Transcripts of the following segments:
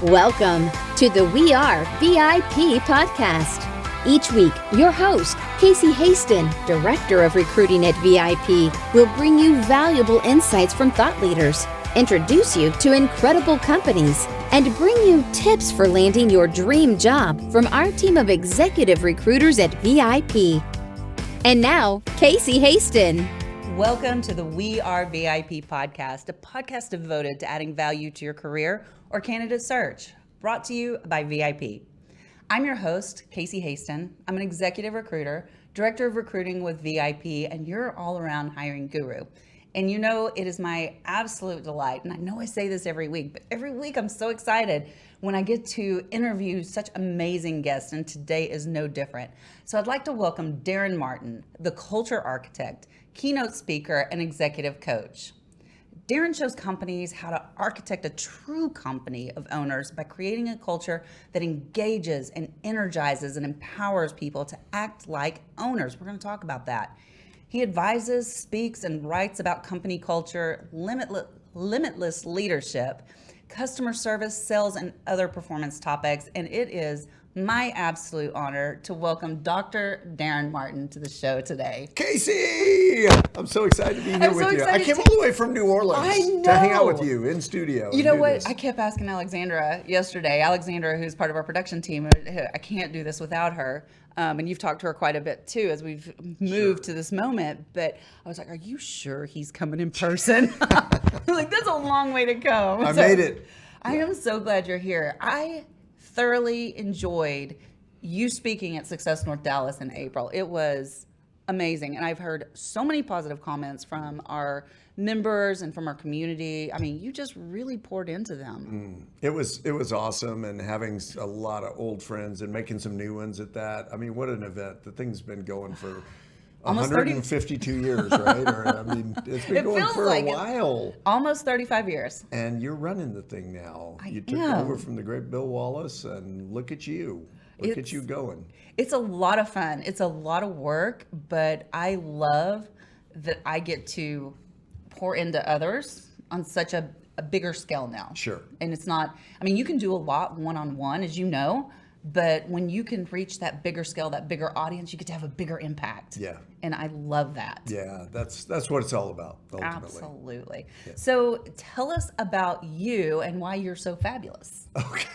Welcome to the We Are VIP podcast. Each week, your host, Casey Hasten, Director of Recruiting at VIP, will bring you valuable insights from thought leaders, introduce you to incredible companies, and bring you tips for landing your dream job from our team of executive recruiters at VIP. And now, Casey Hasten. Welcome to the We Are VIP podcast, a podcast devoted to adding value to your career or candidate search, brought to you by VIP. I'm your host, Casey Hasten. I'm an executive recruiter, director of recruiting with VIP, and your all-around hiring guru. And you know, it is my absolute delight, and I know I say this every week, but every week I'm so excited when I get to interview such amazing guests, and today is no different. So I'd like to welcome Daren Martin, the culture architect, keynote speaker, and executive coach. Daren shows companies how to architect a true company of owners by creating a culture that engages and energizes and empowers people to act like owners. We're going to talk about that. He advises, speaks, and writes about company culture, limitless leadership, customer service, sales, and other performance topics. And it is my absolute honor to welcome Dr. Daren Martin to the show today. Casey! I'm so excited to be here with you. I came all the way from New Orleans to hang out with you in studio. You know what? I kept asking Alexandra yesterday. Alexandra, who's part of our production team, I can't do this without her. And you've talked to her quite a bit too as we've moved to this moment. But I was like, are you sure he's coming in person? Like, that's a long way to go. I made it. I am so glad you're here. I thoroughly enjoyed you speaking at Success North Dallas in April. It was amazing. And I've heard so many positive comments from our members and from our community. I mean, you just really poured into them. It was awesome, and having a lot of old friends and making some new ones at that. I mean, what an event. The thing's been going for almost 152 years, right? Or, I mean, it's been going for a while. Almost 35 years. And you're running the thing now. You took over from the great Bill Wallace, and look at you. Look at you going. It's a lot of fun. It's a lot of work, but I love that I get to pour into others on such a bigger scale now. Sure. And it's not, I mean, you can do a lot one-on-one, as you know, but when you can reach that bigger scale, that bigger audience, you get to have a bigger impact. Yeah. And I love that. Yeah, that's what it's all about, ultimately. Absolutely. Yeah. So tell us about you and why you're so fabulous. Okay.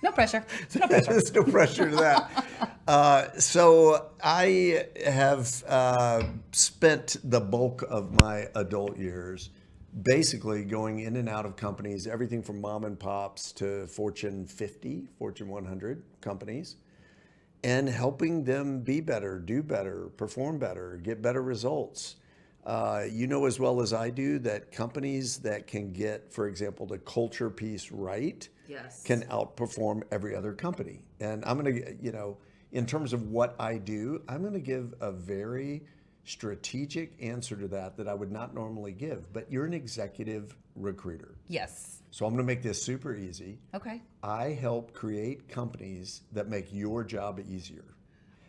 No pressure. No pressure. There's no pressure to that. So I have spent the bulk of my adult years basically going in and out of companies, everything from mom and pops to Fortune 50, Fortune 100 companies, and helping them be better, do better, perform better, get better results. You know as well as I do that companies that can get, for example, the culture piece right, can outperform every other company. And I'm going to, in terms of what I do, I'm going to give a very strategic answer to that I would not normally give. But you're an executive recruiter. Yes. So I'm going to make this super easy. Okay. I help create companies that make your job easier.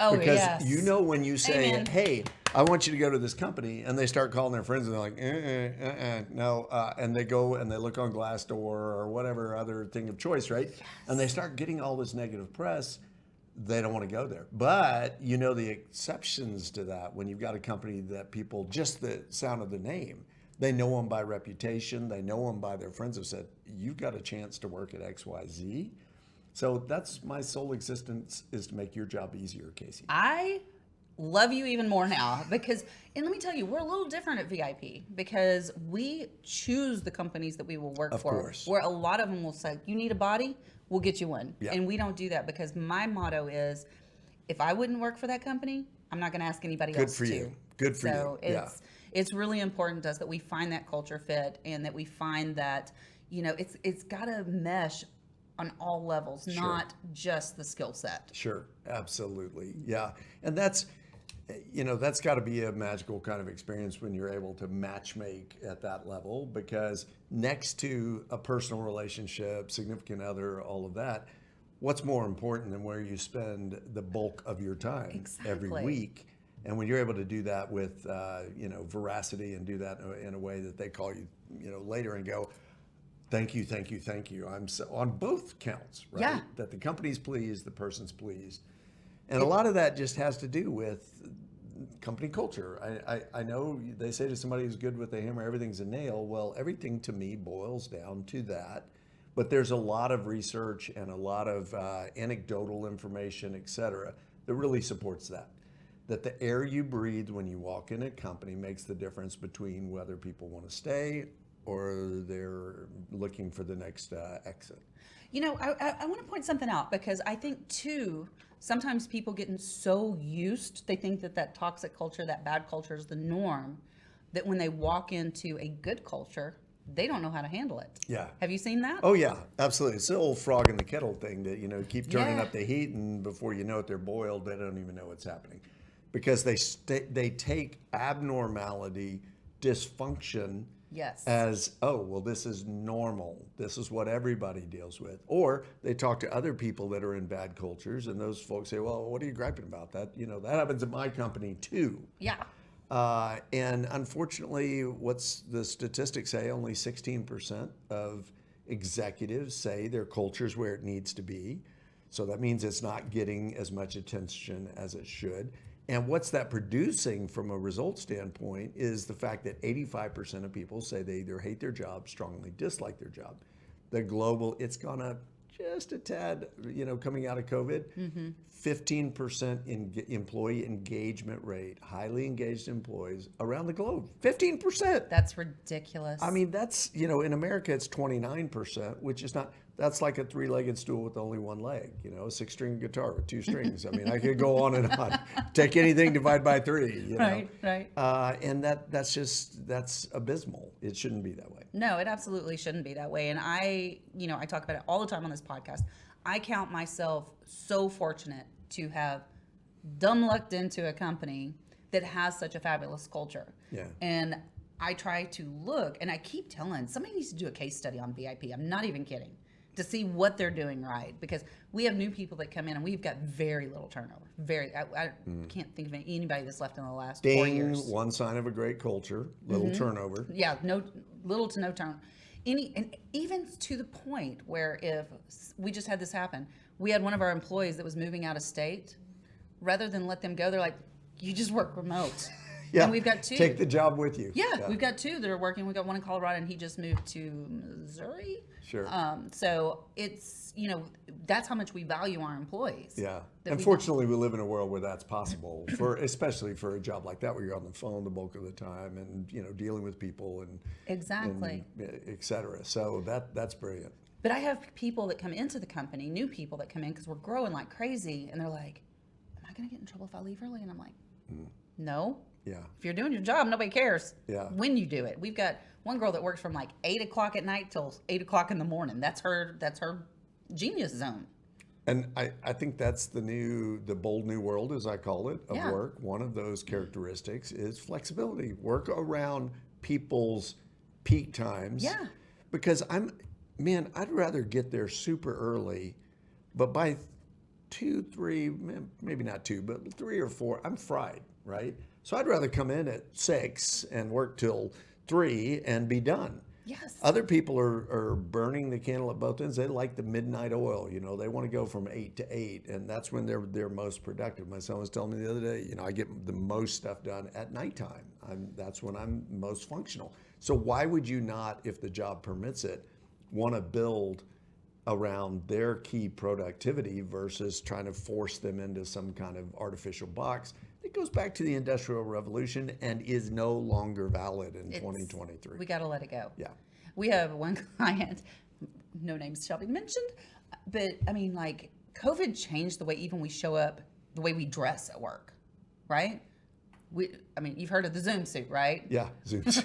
Oh, because yes. you know when you say, Amen. hey, I want you to go to this company, and they start calling their friends and they're like, no, and they go and they look on Glassdoor or whatever other thing of choice, right? Yes. And they start getting all this negative press. They don't want to go there. But you know the exceptions to that when you've got a company that people, just the sound of the name, they know them by reputation, they know them by their friends have said, you've got a chance to work at XYZ. So that's my sole existence, is to make your job easier, Casey. I love you even more now because, and let me tell you, we're a little different at VIP because we choose the companies that we will work for. Of course. Where a lot of them will say, you need a body, we'll get you one. Yeah. And we don't do that because my motto is, if I wouldn't work for that company, I'm not going to ask anybody else to. Good for you. Good for you. So it's really important to us that we find that culture fit and that we find that, it's got to mesh on all levels, Sure. not just the skill set. Sure, absolutely. Yeah. And that's got to be a magical kind of experience when you're able to match make at that level, because next to a personal relationship, significant other, all of that, what's more important than where you spend the bulk of your time every week? And when you're able to do that with, veracity and do that in a way that they call you, later and go, thank you, thank you, thank you. I'm so, on both counts, right? Yeah. That the company's pleased, the person's pleased. And a lot of that just has to do with company culture. I know they say to somebody who's good with a hammer, everything's a nail. Well, everything to me boils down to that. But there's a lot of research and a lot of anecdotal information, et cetera, that really supports that. That the air you breathe when you walk in a company makes the difference between whether people want to stay or they're looking for the next exit. I want to point something out, because I think too, sometimes people getting so used, they think that toxic culture, that bad culture is the norm, that when they walk into a good culture, they don't know how to handle it. Yeah. Have you seen that? Oh yeah, absolutely. It's the old frog in the kettle thing that, keep turning Yeah. up the heat, and before you know it, they're boiled. They don't even know what's happening. Because they take abnormality, dysfunction, Yes. as, oh, well, this is normal. This is what everybody deals with. Or they talk to other people that are in bad cultures, and those folks say, well, what are you griping about? That happens at my company too. Yeah. And unfortunately, what's the statistics say? Only 16% of executives say their culture's where it needs to be. So that means it's not getting as much attention as it should. And what's that producing from a result standpoint is the fact that 85% of people say they either hate their job, strongly dislike their job. The global, it's gone up just a tad, coming out of COVID. 15% employee engagement rate, highly engaged employees around the globe. 15%. That's ridiculous. I mean, that's, in America, it's 29%, which is not, that's like a three-legged stool with only one leg, a 6-string guitar with 2 strings. I mean, I could go on and on. Take anything, divide by 3, Right. And that's abysmal. It shouldn't be that way. No, it absolutely shouldn't be that way. And I talk about it all the time on this podcast. I count myself so fortunate to have dumb lucked into a company that has such a fabulous culture. Yeah. And I try to look, and I keep telling, somebody needs to do a case study on VIP. I'm not even kidding, to see what they're doing right. Because we have new people that come in, and we've got very little turnover. I can't think of anybody that's left in the last 4 years. One sign of a great culture, little turnover. Yeah, little to no turnover. And even to the point where, if we just had this happen, we had one of our employees that was moving out of state. Rather than let them go, they're like, you just work remote. Yeah, and we've got 2. Take the job with you. Yeah, we've got 2 that are working. We've got one in Colorado, and he just moved to Missouri. Sure. So it's, that's how much we value our employees. Yeah. Unfortunately, we live in a world where that's possible, especially for a job like that, where you're on the phone the bulk of the time and, dealing with people and exactly, and et cetera. So that's brilliant. But I have people that come into the company, new people that come in, because we're growing like crazy, and they're like, am I going to get in trouble if I leave early? And I'm like, no. Yeah. If you're doing your job, nobody cares when you do it. We've got one girl that works from like 8 o'clock at night till 8 o'clock in the morning. That's her genius zone. And I think that's the bold new world, as I call it, of work. One of those characteristics is flexibility. Work around people's peak times. Yeah. Because I'd rather get there super early, but by 2, 3, maybe not 2, but 3 or 4, I'm fried, right? So I'd rather come in at 6 and work till 3 and be done. Yes. Other people are burning the candle at both ends. They like the midnight oil. They want to go from 8 to 8, and that's when they're most productive. My son was telling me the other day, I get the most stuff done at nighttime. That's when I'm most functional. So why would you not, if the job permits it, want to build around their key productivity versus trying to force them into some kind of artificial box? It goes back to the Industrial Revolution and is no longer valid in 2023. We got to let it go. Yeah. We have one client, no names shall be mentioned, but I mean, like, COVID changed the way even we show up, the way we dress at work, right? You've heard of the Zoom suit, right? Yeah, Zooms.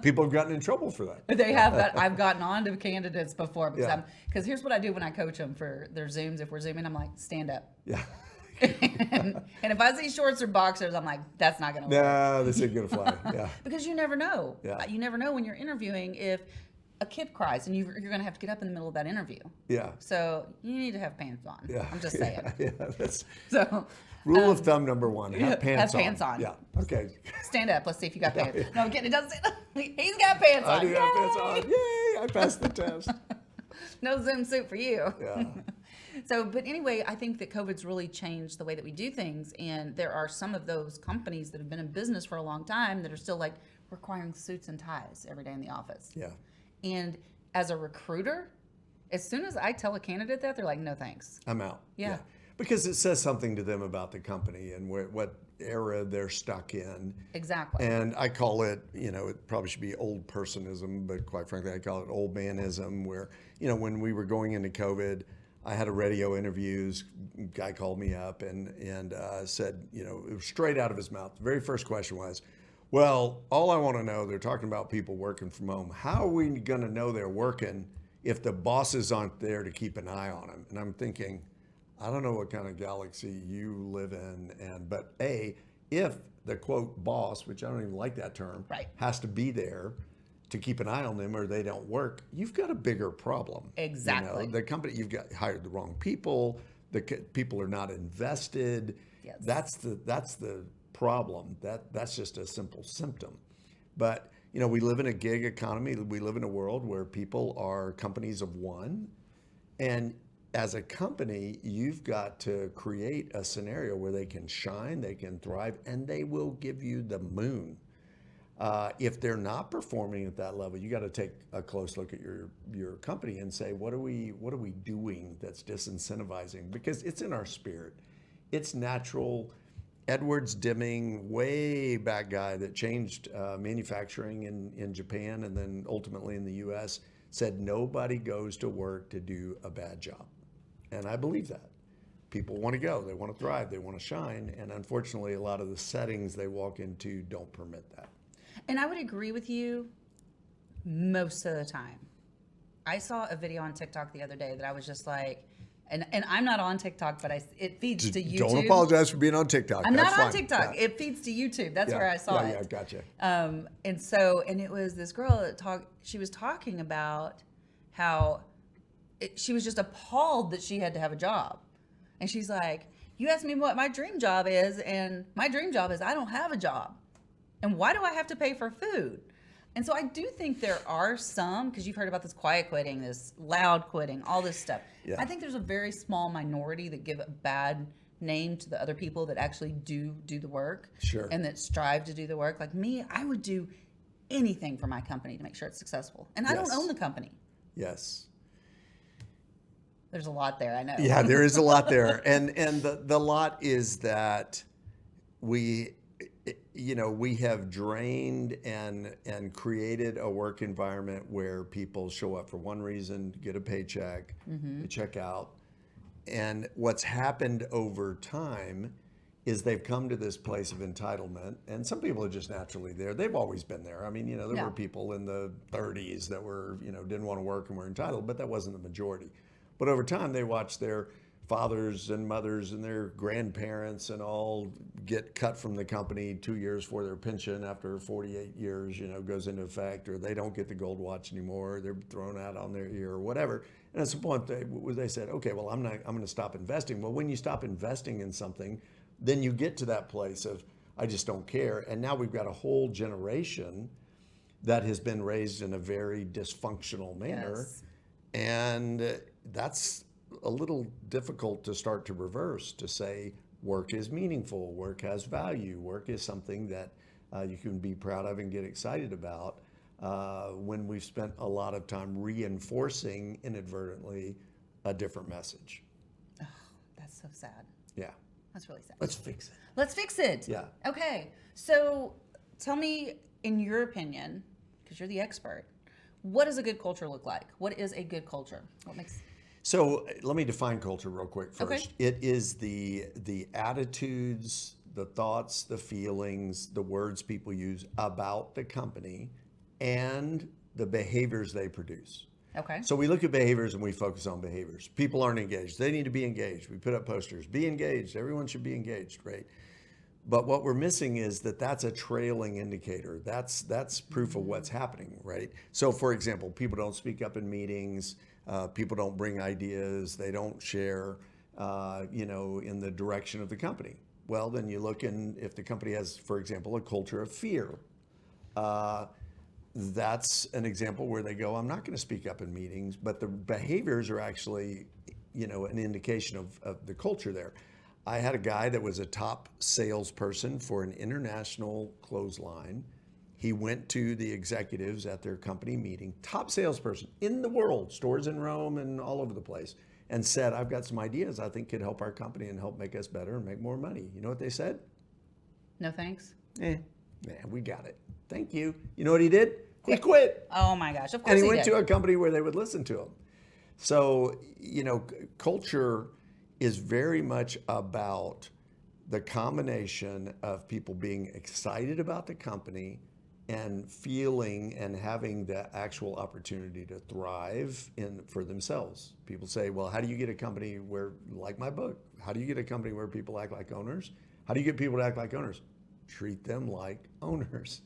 People have gotten in trouble for that. They have that. I've gotten on to candidates before because here's what I do when I coach them for their Zooms. If we're Zooming, I'm like, stand up. Yeah. and if I see shorts or boxers, I'm like, that's not going to work. No, this ain't going to fly. Yeah. Because you never know. Yeah. You never know when you're interviewing if a kid cries and you're going to have to get up in the middle of that interview. Yeah. So you need to have pants on. Yeah. I'm just saying. Yeah. That's So rule of thumb number one. Have pants on. Have pants on. Yeah. Okay. Stand up. Let's see if you got pants. No, I'm kidding. It doesn't say that. He's got pants on. I do have pants Yay! on. Yay! I passed the test. No Zoom suit for you. Yeah. So, but anyway, I think that COVID's really changed the way that we do things. And there are some of those companies that have been in business for a long time that are still like requiring suits and ties every day in the office. Yeah. And as a recruiter, as soon as I tell a candidate that, they're like, no thanks. I'm out. Yeah. Because it says something to them about the company and what era they're stuck in. Exactly. And I call it, it probably should be old personism, but quite frankly, I call it old manism, where, when we were going into COVID, I had a radio interviews. Guy called me up and said, it was straight out of his mouth. The very first question was, well, all I want to know, they're talking about people working from home. How are we going to know they're working if the bosses aren't there to keep an eye on them? And I'm thinking, I don't know what kind of galaxy you live in, but if the quote boss, which I don't even like that term, right, has to be there to keep an eye on them or they don't work, you've got a bigger problem. Exactly. The company, you've got hired the wrong people. The people are not invested. Yes. That's the problem. That's just a simple symptom. But we live in a gig economy. We live in a world where people are companies of one, and as a company, you've got to create a scenario where they can shine, they can thrive, and they will give you the moon. If they're not performing at that level, you got to take a close look at your company and say, what are we doing that's disincentivizing? Because it's in our spirit. It's natural. Edwards Deming, way back guy that changed manufacturing in Japan and then ultimately in the US, said nobody goes to work to do a bad job. And I believe that. People want to go, they want to thrive, they want to shine. And unfortunately, a lot of the settings they walk into don't permit that. And I would agree with you most of the time. I saw a video on TikTok the other day that I was just like, and I'm not on TikTok, but it feeds to YouTube. Don't apologize for being on TikTok. I'm That's not fine. on TikTok. Yeah. It feeds to YouTube. That's where I saw it. Yeah, gotcha. And it was this girl that she was talking about how she was just appalled that she had to have a job. And she's like, you asked me what my dream job is, and my dream job is I don't have a job. And why do I have to pay for food? And so I do think there are some, because you've heard about this quiet quitting, this loud quitting, all this stuff. Yeah. I think there's a very small minority that give a bad name to the other people that actually do the work. Sure. And that strive to do the work. Like me, I would do anything for my company to make sure it's successful. And I don't own the company. Yes. There's a lot there, I know. Yeah, there is a lot there. And the lot is that we have drained and created a work environment where people show up for one reason, get a paycheck, they check out. And what's happened over time is they've come to this place of entitlement. And some people are just naturally there. They've always been there. I mean, there were people in the 30s that were, didn't want to work and were entitled, but that wasn't the majority. But over time, they watched their fathers and mothers and their grandparents and all get cut from the company 2 years for their pension after 48 years, goes into effect, or they don't get the gold watch anymore, they're thrown out on their ear or whatever. And at some point they said, okay, well, I'm going to stop investing. Well, when you stop investing in something, then you get to that place of, I just don't care. And now we've got a whole generation that has been raised in a very dysfunctional manner. Yes. And that's a little difficult to start to reverse, to say work is meaningful, work has value, work is something that you can be proud of and get excited about, when we've spent a lot of time reinforcing inadvertently a different message. Oh, that's so sad. Yeah. That's really sad. Let's fix it. Let's fix it. Yeah. Okay. So tell me, in your opinion, because you're the expert, what does a good culture look like? What is a good culture? So let me define culture real quick first. Okay. It is the attitudes, the thoughts, the feelings, the words people use about the company and the behaviors they produce. Okay. So we look at behaviors and we focus on behaviors. People aren't engaged. They need to be engaged. We put up posters, be engaged. Everyone should be engaged, right? But what we're missing is that's a trailing indicator. That's proof of what's happening, right? So, for example, people don't speak up in meetings. People don't bring ideas. They don't share, in the direction of the company. Well, then you look if the company has, for example, a culture of fear. That's an example where they go, I'm not going to speak up in meetings, but the behaviors are actually, an indication of the culture there. I had a guy that was a top salesperson for an international clothesline. He went to the executives at their company meeting, top salesperson in the world, stores in Rome and all over the place, and said, I've got some ideas I think could help our company and help make us better and make more money. You know what they said? No thanks. We got it. Thank you. You know what he did? He quit. Oh my gosh, of course And he he went did. to a company where they would listen to him. So, culture is very much about the combination of people being excited about the company and feeling and having the actual opportunity to thrive for themselves. People say, well, how do you get a company where, like my book, how do you get a company where people act like owners? How do you get people to act like owners? Treat them like owners.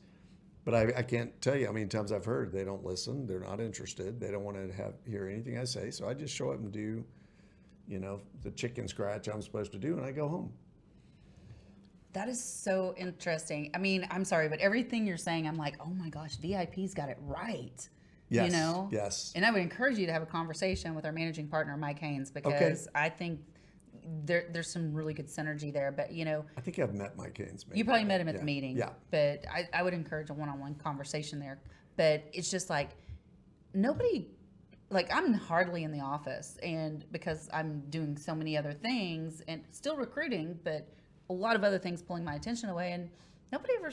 But I can't tell you how many times I've heard they don't listen, they're not interested, they don't want to hear anything I say, so I just show up and do the chicken scratch I'm supposed to do, and I go home. That is so interesting. I mean, I'm sorry, but everything you're saying, I'm like, oh my gosh, VIP's got it right. Yes. Yes. And I would encourage you to have a conversation with our managing partner, Mike Haynes, because I think there's some really good synergy there. But I think I've met Mike Haynes. You probably met him at the meeting. Yeah. But I would encourage a one-on-one conversation there. But it's just like nobody. Like, I'm hardly in the office, and because I'm doing so many other things and still recruiting, but a lot of other things pulling my attention away, and nobody ever,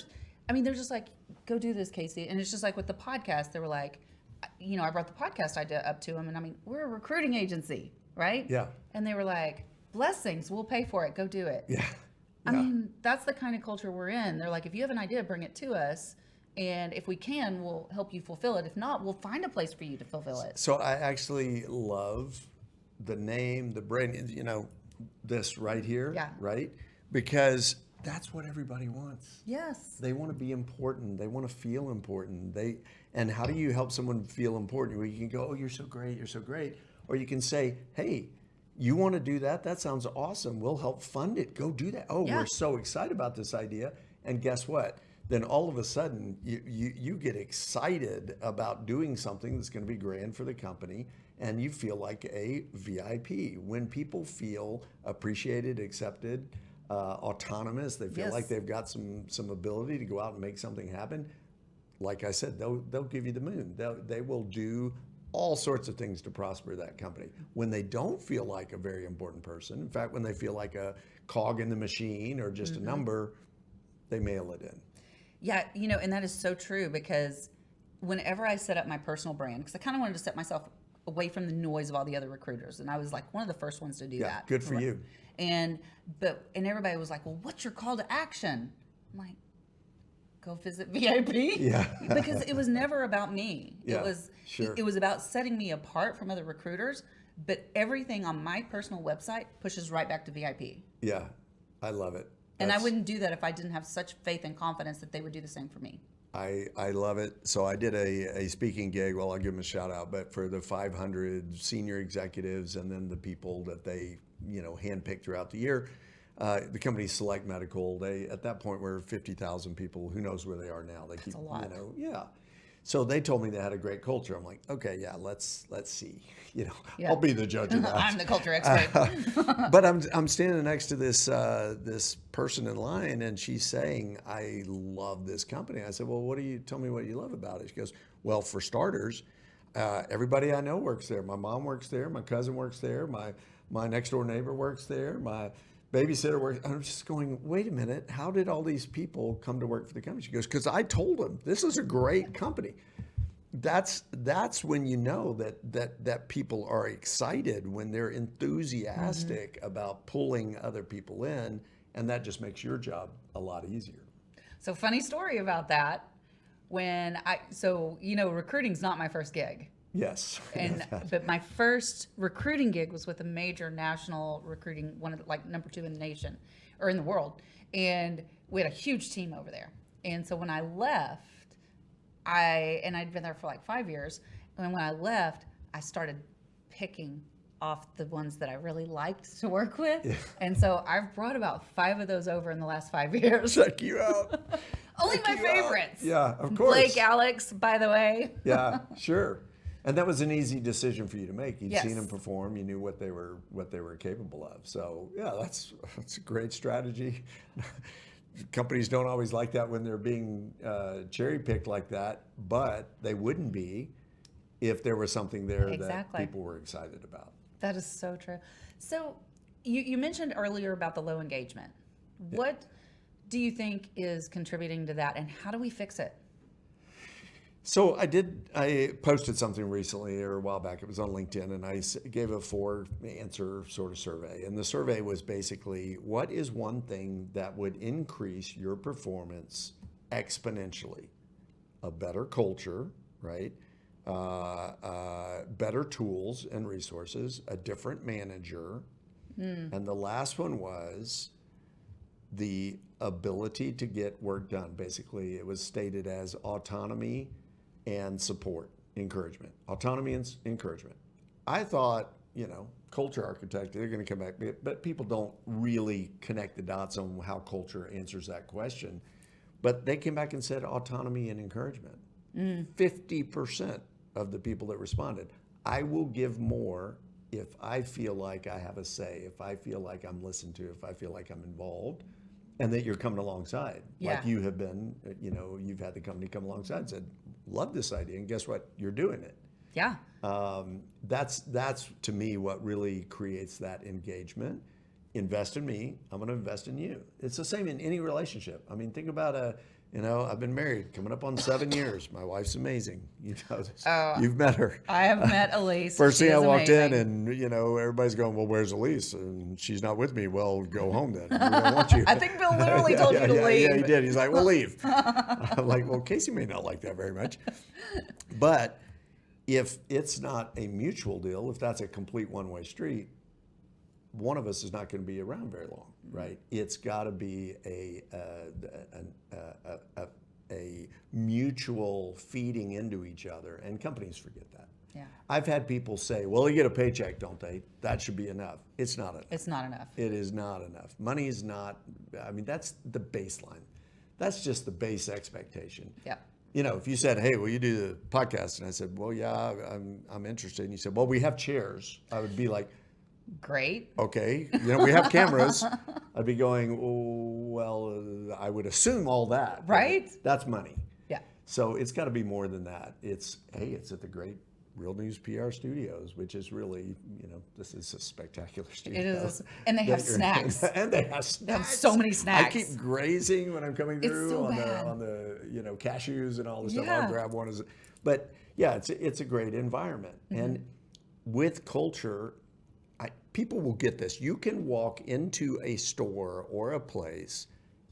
they're just like, go do this, Casey. And it's just like with the podcast, they were like, I brought the podcast idea up to them, and we're a recruiting agency, right? Yeah. And they were like, blessings, we'll pay for it, go do it. Yeah. That's the kind of culture we're in. They're like, if you have an idea, bring it to us. And if we can, we'll help you fulfill it. If not, we'll find a place for you to fulfill it. So I actually love the name, the brand, this right here, right? Because that's what everybody wants. Yes. They want to be important. They want to feel important. And how do you help someone feel important? Well, you can go, oh, you're so great, you're so great. Or you can say, hey, you want to do that? That sounds awesome. We'll help fund it. Go do that. Oh, we're so excited about this idea. And guess what? Then all of a sudden you get excited about doing something that's going to be grand for the company, and you feel like a VIP. When people feel appreciated, accepted, autonomous, they feel like they've got some ability to go out and make something happen. Like I said, they'll give you the moon. They will do all sorts of things to prosper that company. When they don't feel like a very important person, in fact, when they feel like a cog in the machine or just a number, they mail it in. Yeah, and that is so true, because whenever I set up my personal brand, because I kind of wanted to set myself away from the noise of all the other recruiters, and I was like one of the first ones to do that. Good for you. And everybody was like, well, what's your call to action? I'm like, go visit VIP. Yeah. Because it was never about me. Yeah, it was about setting me apart from other recruiters, but everything on my personal website pushes right back to VIP. Yeah, I love it. And I wouldn't do that if I didn't have such faith and confidence that they would do the same for me. I love it. So I did a speaking gig, well, I'll give them a shout out, but for the 500 senior executives and then the people that they, handpicked throughout the year. The company Select Medical, they at that point were 50,000 people. Who knows where they are now? That's a lot. So they told me they had a great culture. I'm like, okay, let's see. I'll be the judge of that. I'm the culture expert. But I'm standing next to this person in line, and she's saying, I love this company. I said, well, tell me what you love about it? She goes, well, for starters, everybody I know works there. My mom works there. My cousin works there. My next door neighbor works there. My babysitter works. I'm just going, wait a minute. How did all these people come to work for the company? She goes, because I told them this is a great company. That's when you know that people are excited, when they're enthusiastic about pulling other people in, and that just makes your job a lot easier. So funny story about that. Recruiting's not my first gig. Yes. But my first recruiting gig was with a major national recruiting, one of number 2 in the nation. or in the world. And we had a huge team over there. And so when I left, I'd been there for like 5 years. And when I left, I started picking off the ones that I really liked to work with. Yeah. And so I've brought about 5 of those over in the last 5 years. Check you out. Only my favorites. Yeah, of course. Blake, Alex, by the way. Yeah, sure. And that was an easy decision for you to make. You'd Yes. seen them perform. You knew what they were capable of. So yeah, that's a great strategy. Companies don't always like that when they're being cherry picked like that, but they wouldn't be if there was something there that people were excited about. That is so true. So you mentioned earlier about the low engagement. Yeah. What do you think is contributing to that, and how do we fix it? So I posted something recently or a while back. It was on LinkedIn, and I gave a 4-answer sort of survey. And the survey was basically, what is one thing that would increase your performance exponentially? A better culture, right? Better tools and resources, a different manager. And the last one was the ability to get work done. Basically, it was stated as autonomy and support, encouragement. Autonomy and encouragement. I thought, culture architect, they're going to come back, but people don't really connect the dots on how culture answers that question. But they came back and said autonomy and encouragement. 50% of the people that responded. I will give more if I feel like I have a say, if I feel like I'm listened to, if I feel like I'm involved, and that you're coming alongside. Yeah. Like you have been, you've had the company come alongside and said, love this idea, and guess what? You're doing it. Yeah. That's to me what really creates that engagement. Invest in me, I'm going to invest in you. It's the same in any relationship. I mean, think about I've been married coming up on 7 years. My wife's amazing. You've met her. I have met Elise. First thing I walked in and, everybody's going, well, where's Elise? And she's not with me. Well, go home then. We don't want you. I think Bill literally told you to leave. Yeah, he did. He's like, well, leave. I'm like, well, Casey may not like that very much. But if it's not a mutual deal, if that's a complete one-way street, one of us is not going to be around very long, right? It's got to be a mutual feeding into each other, and companies forget that. Yeah. I've had people say, well, they get a paycheck, don't they? That should be enough. It's not enough. It's not enough. It is not enough. Money is not, that's the baseline. That's just the base expectation. Yeah. If you said, hey, will you do the podcast? And I said, well, yeah, I'm interested. And you said, well, we have chairs. I would be like, great. Okay. We have cameras. I'd be going, oh, well, I would assume all that. Right? That's money. Yeah. So it's got to be more than that. It's at the great Real News PR Studios, which is really, this is a spectacular studio. It is. And they have snacks. And they have snacks. They have so many snacks. I keep grazing when I'm coming through so on bad. the cashews and all the stuff. Yeah. I'll grab one. But yeah, it's a great environment. Mm-hmm. And with culture, people will get this. You can walk into a store or a place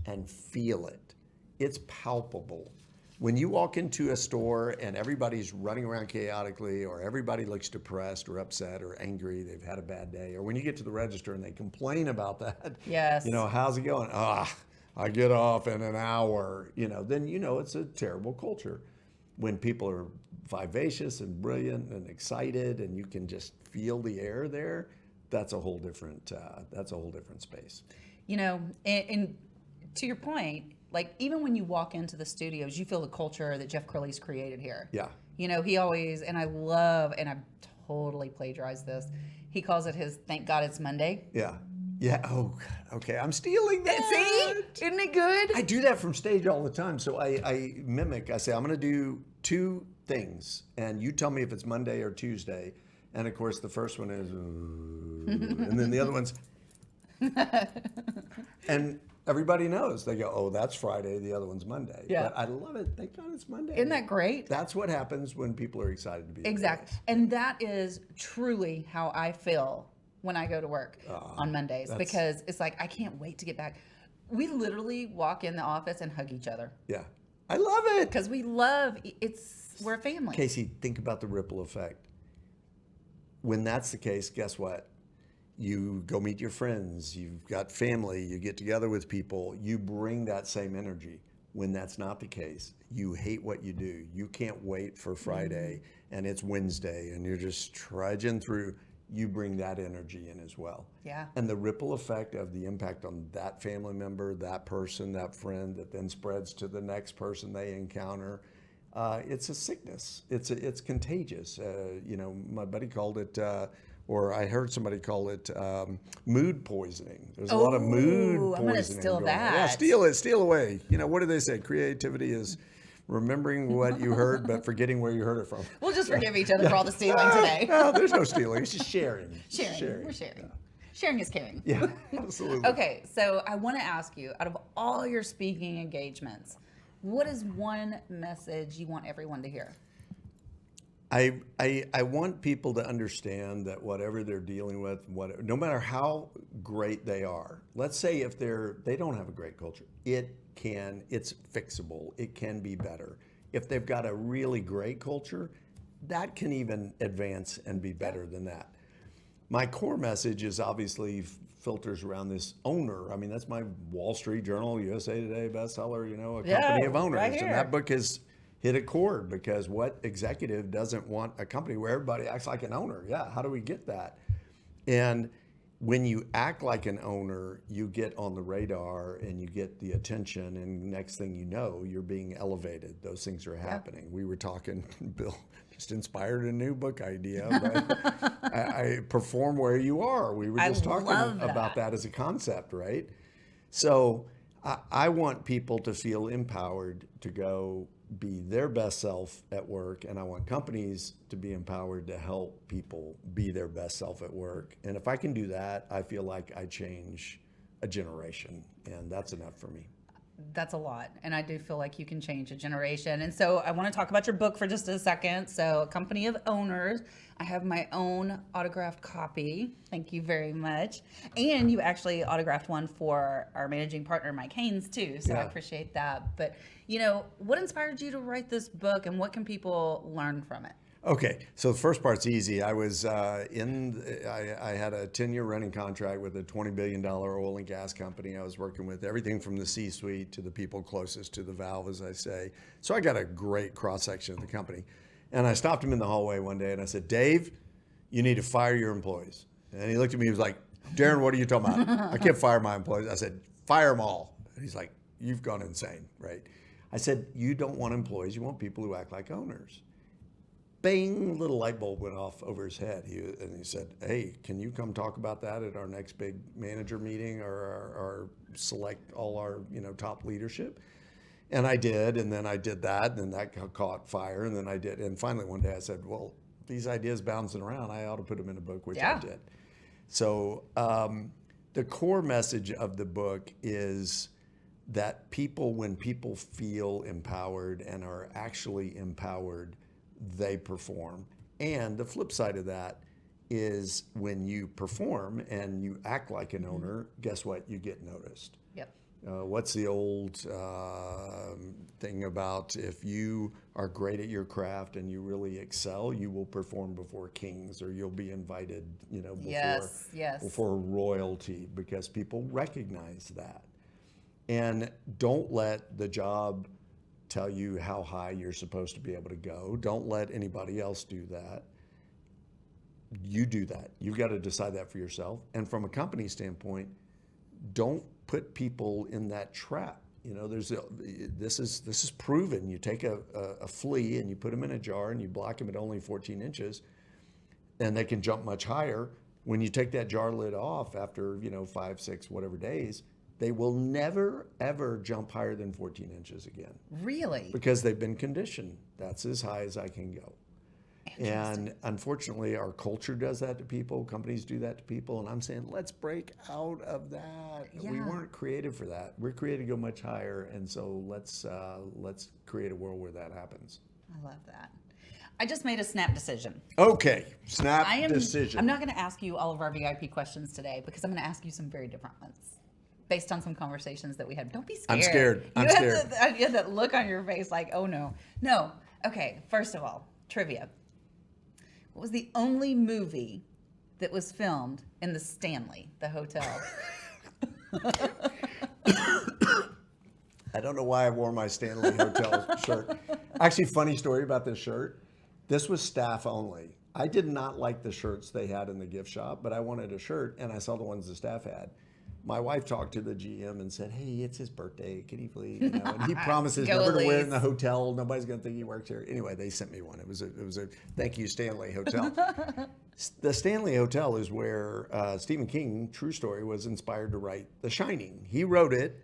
and feel it. It's palpable. When you walk into a store and everybody's running around chaotically, or everybody looks depressed or upset or angry, they've had a bad day, or when you get to the register and they complain about that, yes. How's it going? I get off in an hour, then it's a terrible culture. When people are vivacious and brilliant and excited and you can just feel the air there, that's a whole different space. And to your point, like even when you walk into the studios, you feel the culture that Jeff Curley's created here. Yeah. He always, and I love, and I've totally plagiarized this, he calls it his Thank God It's Monday. Yeah. Yeah. Oh, okay. I'm stealing that. See? Isn't it good? I do that from stage all the time. So I mimic. I say, I'm going to do 2 things, and you tell me if it's Monday or Tuesday. And of course, the first one is, and then the other one's, and everybody knows. They go, oh, that's Friday. The other one's Monday. Yeah. But I love it. Thank God it's Monday. Isn't that great? That's what happens when people are excited to be there. Exactly. And that is truly how I feel when I go to work on Mondays, because it's like, I can't wait to get back. We literally walk in the office and hug each other. Yeah. I love it. Because we're a family. Casey, think about the ripple effect. When that's the case, guess what? You go meet your friends, you've got family, you get together with people, you bring that same energy. When that's not the case, you hate what you do. You can't wait for Friday and it's Wednesday and you're just trudging through. You bring that energy in as well. Yeah. And the ripple effect of the impact on that family member, that person, that friend, that then spreads to the next person they encounter. It's a sickness. It's contagious. My buddy called it, or I heard somebody call it mood poisoning. There's a lot of mood poisoning. I'm going to steal that. Yeah, steal away. What do they say? Creativity is remembering what you heard, but forgetting where you heard it from. We'll just forgive each other for all the stealing today. No, there's no stealing. It's just sharing. We're sharing. Yeah. Sharing is caring. Yeah, absolutely. Okay, so I want to ask you, out of all your speaking engagements, what is one message you want everyone to hear? I want people to understand that whatever they're dealing with, no matter how great they are, let's say if they don't have a great culture, it's fixable. It can be better. If they've got a really great culture, that can even advance and be better than that. My core message is obviously filters around this owner. I mean, that's my Wall Street Journal, USA Today bestseller, a company of owners. Right here. And that book has hit a chord because what executive doesn't want a company where everybody acts like an owner? Yeah, how do we get that? And when you act like an owner, you get on the radar and you get the attention, and next thing you know, you're being elevated. Those things are happening. Yeah. We were talking, Bill just inspired a new book idea, but I perform where you are. We were just talking about that as a concept, right? So I want people to feel empowered to go be their best self at work, and I want companies to be empowered to help people be their best self at work. And if I can do that, I feel like I change a generation, and that's enough for me. That's a lot, and I do feel like you can change a generation. And so I want to talk about your book for just a second. So, A Company of Owners. I have my own autographed copy. Thank you very much. And you actually autographed one for our managing partner, Mike Haynes, too. So I appreciate that. But, what inspired you to write this book, and what can people learn from it? Okay, so the first part's easy. I was I had a 10-year running contract with a $20 billion oil and gas company. I was working with everything from the C-suite to the people closest to the valve, as I say. So I got a great cross-section of the company. And I stopped him in the hallway one day and I said, Dave, you need to fire your employees. And he looked at me, he was like, Daren, what are you talking about? I can't fire my employees. I said, fire them all. And he's like, you've gone insane, right? I said, you don't want employees, you want people who act like owners. Bang, little light bulb went off over his head. He said, hey, can you come talk about that at our next big manager meeting or select all our top leadership? And I did, and then I did that, and then that caught fire, and then I did. And finally one day I said, well, these ideas bouncing around, I ought to put them in a book, which I did. So the core message of the book is that when people feel empowered and are actually empowered, they perform. And the flip side of that is when you perform and you act like an owner, guess what? You get noticed. Yep. What's the old thing about if you are great at your craft and you really excel, you will perform before kings, or you'll be invited, before royalty, because people recognize that. And don't let the job tell you how high you're supposed to be able to go. Don't let anybody else do that. You do that. You've got to decide that for yourself. And from a company standpoint, don't put people in that trap. This is proven. You take a flea and you put them in a jar and you block them at only 14 inches, and they can jump much higher. When you take that jar lid off after 5, 6, whatever days, they will never, ever jump higher than 14 inches again. Really? Because they've been conditioned. That's as high as I can go. And unfortunately, our culture does that to people. Companies do that to people. And I'm saying, let's break out of that. Yeah. We weren't created for that. We're created to go much higher. And so let's create a world where that happens. I love that. I just made a snap decision. Okay, decision. I'm not going to ask you all of our VIP questions today, because I'm going to ask you some very different ones, based on some conversations that we had. Don't be scared. I'm scared. You have that look on your face like, oh no. No. Okay, first of all, trivia. What was the only movie that was filmed in the Stanley, the hotel? I don't know why I wore my Stanley Hotel shirt. Actually, funny story about this shirt. This was staff only. I did not like the shirts they had in the gift shop, but I wanted a shirt, and I saw the ones the staff had. My wife talked to the GM and said, "Hey, it's his birthday. Can he please?" You know, and he promises Go never to wear it Elise. in the hotel. Nobody's going to think he works here. Anyway, they sent me one. It was a thank you, Stanley Hotel. The Stanley Hotel is where Stephen King, true story, was inspired to write The Shining. He wrote it.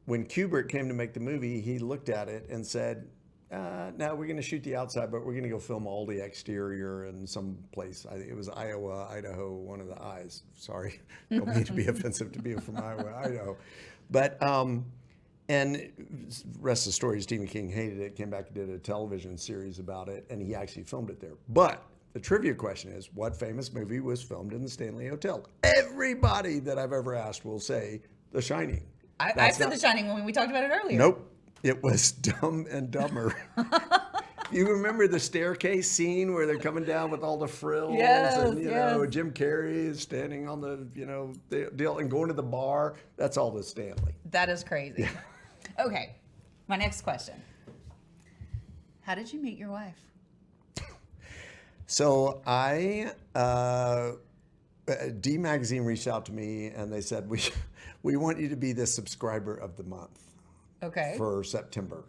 When Kubrick came to make the movie, he looked at it and said, "No, we're going to shoot the outside, but we're going to go film all the exterior in some place." It was Iowa, Idaho, one of the I's. Sorry, don't mean to be offensive to people from Iowa, Idaho. But, and rest of the story, Stephen King hated it, came back and did a television series about it, and he actually filmed it there. But the trivia question is, what famous movie was filmed in the Stanley Hotel? Everybody that I've ever asked will say The Shining. I said The Shining when we talked about it earlier. Nope. It was Dumb and Dumber. You remember the staircase scene where they're coming down with all the frills? Yes, and, you know, yes. Jim Carrey is standing on the, the deal and going to the bar. That's all the Stanley. That is crazy. Okay, my next question. How did you meet your wife? So D Magazine reached out to me and they said, we want you to be the subscriber of the month. Okay. For September.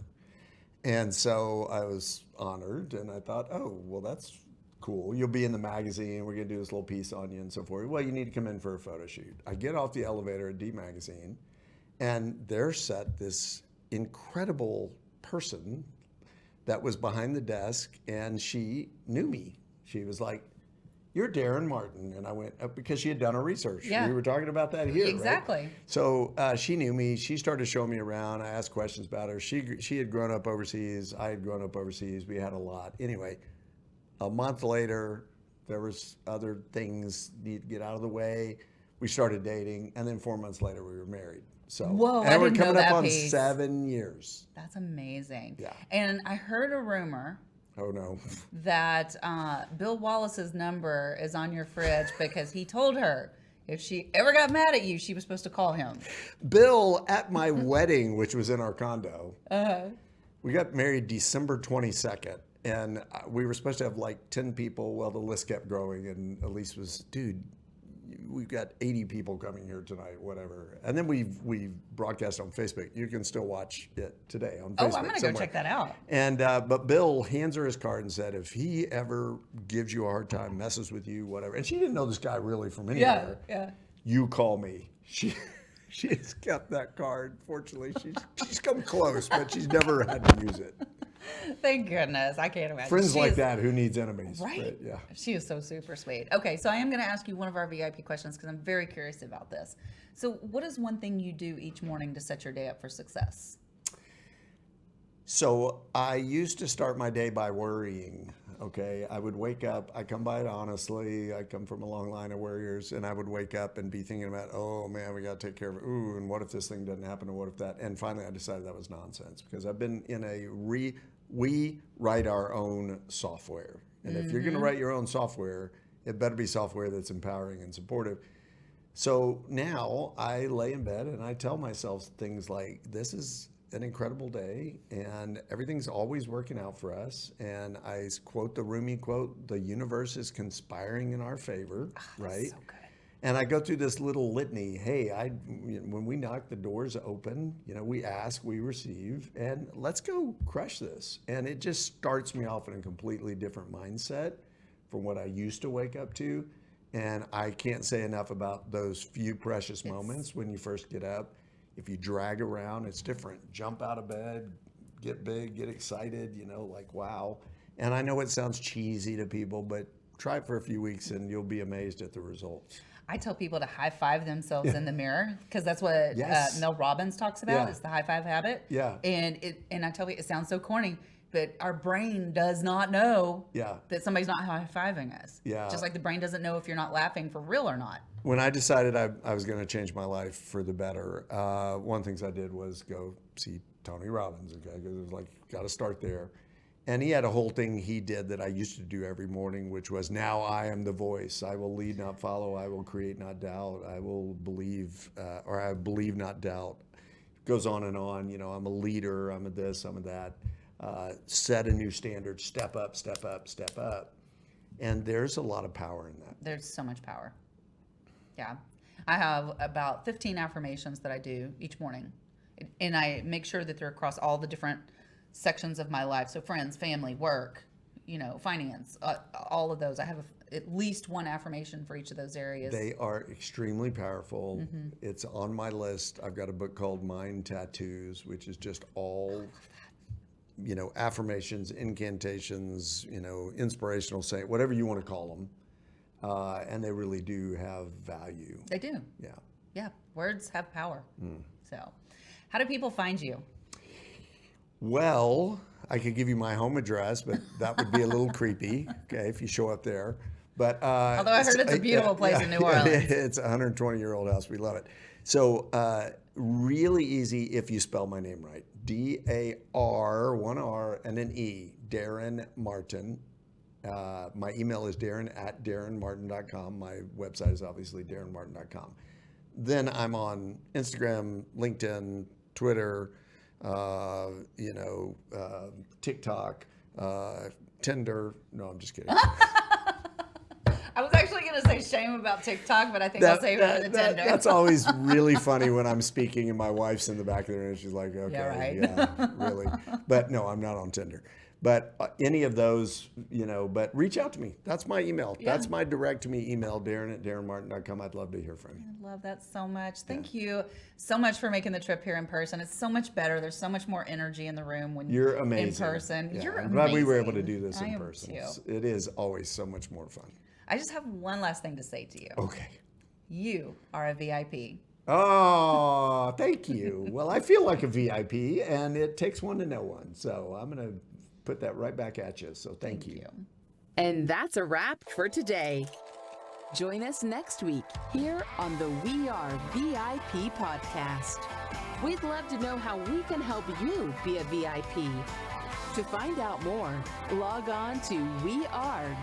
And so I was honored and I thought, oh, well, that's cool. You'll be in the magazine. We're going to do this little piece on you and so forth. Well, you need to come in for a photo shoot. I get off the elevator at D Magazine and there sat this incredible person that was behind the desk and she knew me. She was like, "You're Daren Martin." And I went, because she had done her research. Yeah. We were talking about that here, Exactly. right? So she knew me. She started showing me around. I asked questions about her. She had grown up overseas. I had grown up overseas. We had a lot. Anyway, a month later, there was other things need to get out of the way. We started dating. And then 4 months later, we were married. So, Whoa, and I we're didn't know coming up that on piece. 7 years. That's amazing. Yeah. And I heard a rumor Oh, no. that Bill Wallace's number is on your fridge because he told her if she ever got mad at you, she was supposed to call him. Bill, at my wedding, which was in our condo, we got married December 22nd, and we were supposed to have like 10 people. Well, the list kept growing, and Elise was, "Dude, we've got 80 people coming here tonight, whatever." And then we broadcast on Facebook. You can still watch it today on Facebook. Oh, I'm going to go check that out. And but Bill hands her his card and said, if he ever gives you a hard time, messes with you, whatever. And she didn't know this guy really from anywhere. Yeah. You call me. She has kept that card. Fortunately, she's come close, but she's never had to use it. Thank goodness. I can't imagine. Friends She like is- that, who needs enemies? Right? But, yeah. She is so super sweet. Okay, so I am going to ask you one of our VIP questions because I'm very curious about this. So what is one thing you do each morning to set your day up for success? So I used to start my day by worrying. Okay, I would wake up. I come by it honestly. I come from a long line of warriors, and I would wake up and be thinking about, oh man, we got to take care of it. Ooh, and what if this thing doesn't happen? And what if that? And finally, I decided that was nonsense because I've been in we write our own software, and if you're going to write your own software, it better be software that's empowering and supportive. So now I lay in bed and I tell myself things like, this is an incredible day and everything's always working out for us. And I quote the Rumi quote, the universe is conspiring in our favor, right? So good. And I go through this little litany. Hey, when we knock, the doors open, we ask, we receive, and let's go crush this. And it just starts me off in a completely different mindset from what I used to wake up to. And I can't say enough about those few precious moments when you first get up. If you drag around, it's different. Jump out of bed, get big, get excited, like wow. And I know it sounds cheesy to people, but try it for a few weeks and you'll be amazed at the results. I tell people to high five themselves in the mirror because that's what Yes. Mel Robbins talks about. Yeah. It's the high five habit. Yeah. And I tell you, it sounds so corny, but our brain does not know Yeah. that somebody's not high fiving us. Yeah. Just like the brain doesn't know if you're not laughing for real or not. When I decided I was going to change my life for the better, one of the things I did was go see Tony Robbins, okay? Because it was like, got to start there. And he had a whole thing he did that I used to do every morning, which was, now I am the voice. I will lead, not follow. I will create, not doubt. I will believe, or I believe, not doubt. Goes on and on. You know, I'm a leader. I'm a this, I'm a that. Set a new standard. Step up, step up, step up. And there's a lot of power in that. There's so much power. Yeah. I have about 15 affirmations that I do each morning. And I make sure that they're across all the different sections of my life. So friends, family, work, you know, finance, all of those. I have at least one affirmation for each of those areas. They are extremely powerful. It's on my list. I've got a book called Mind Tattoos, which is just all, you know, affirmations, incantations, you know, inspirational saying, whatever you want to call them. And they really do have value. They do. Yeah. Yeah. Words have power. So how do people find you? Well, I could give you my home address, but that would be a little creepy, okay, if you show up there. But although I heard it's a beautiful place in New Orleans. It's a 120-year-old house. We love it. So really easy if you spell my name right. D-A-R, one R, and an E, Daren Martin. My email is Daren@DarenMartin.com. My website is obviously DarenMartin.com. Then I'm on Instagram, LinkedIn, Twitter, you know, TikTok, Tinder. No, I'm just kidding. I was actually going to say shame about TikTok, but I think I'll save it for the Tinder. That's always really funny when I'm speaking and my wife's in the back of there and she's like, okay, Yeah, right. Really. But no, I'm not on Tinder. But any of those, you know, but reach out to me. That's my email. Yeah. That's my direct to me email, Daren@DarenMartin.com. I'd love to hear from you. I love that so much. Thank you so much for making the trip here in person. It's so much better. There's so much more energy in the room when You're amazing. in person. Yeah, You're I'm amazing. glad we were able to do this I in am person. too. It is always so much more fun. I just have one last thing to say to you. Okay. You are a VIP. Oh, thank you. Well, I feel like a VIP, and it takes one to know one. So I'm going to put that right back at you. So thank you. And that's a wrap for today. Join us next week here on the We Are VIP podcast. We'd love to know how we can help you be a VIP. To find out more, log on to wearevip.com.